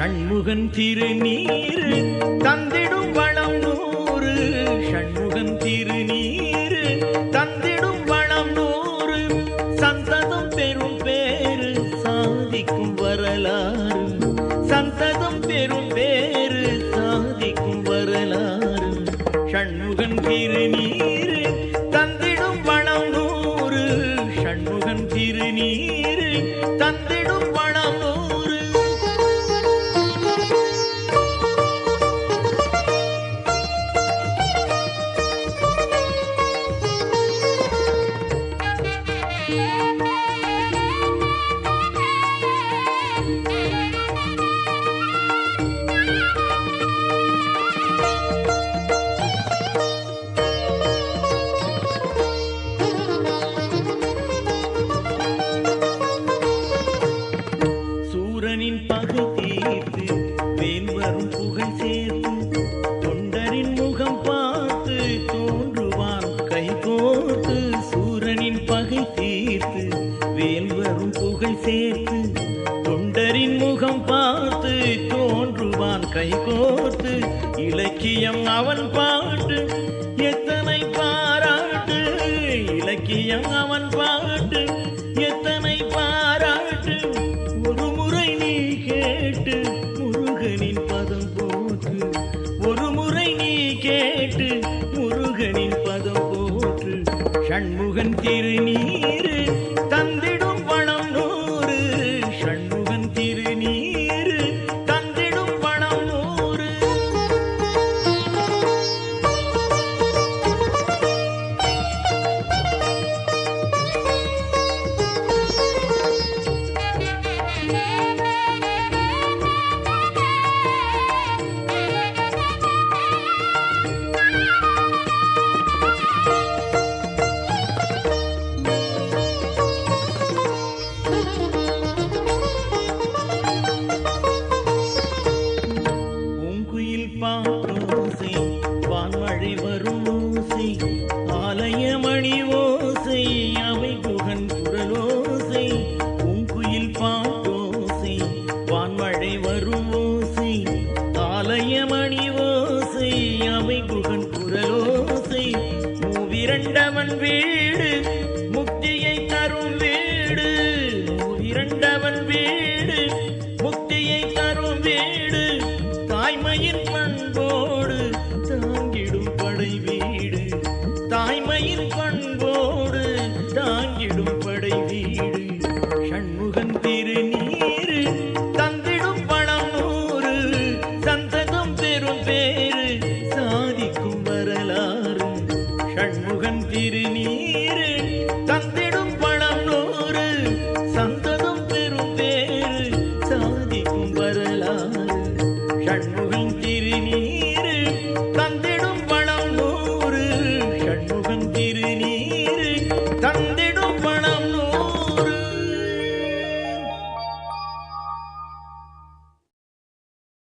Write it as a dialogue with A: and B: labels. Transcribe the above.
A: ஷண்முகன் திருநீர் தந்திடும் வளம் நூறு. ஷண்முகன் திருநீர் தந்திடும் வளம் நூறு. சந்ததம் பெரும் பேரு சாதிக்கும் வரலாறு. சந்ததம் பெரும் பேரு சாதிக்கும் வரலாறு. ஷண்முகன் திருநீர் தந்திடும் வளம் நூறு. ஷண்முகன் திருநீர் தந்திடும் வளம் நூறு. சூரனின் பகை தீர்த்து வேல் வரும் புகழ் சேர்த்து தொண்டரின் முகம் பார்த்து தோன்றுவான் கை கோர்த்து. சூரனின் பகை தீர்த்து வேல் வரும் புகழ் சேர்த்து தொண்டரின் முகம் பார்த்து தோன்றுவான் கை கோர்த்து. இலக்கியம் அவன் பாட்டு எத்தனை பாராட்டு. இலக்கியம் அவன் பாட்டு எத்தனை பாராட்டு. ஒரு முறை நீ கேட்டு முருகனின் பதம் போற்று. ஒரு முறை நீ கேட்டு முருகனின் பதம் போற்று. ஷண்முகன் திருநீர் தந்திடும் வளம் நூறு. ஷண்முகன் திருநீர் தந்திடும் வளம் நூறு. பூங்குயில் பாட்டோசை வான்மழை வரும் ஓசை ஆலயமணி ஓசை அவை குகன் குரலோசை. பூங்குயில் பாட்டோசை வான்மழை வரும் ஓசை ஆலயமணி ஓசை அவை குகன் குரலோசை. மூவிரண்டவன் வீடு முக்தியை தரும் வீடு. மூவிரண்டவன் வீடு முக்தியை தரும் வீடு.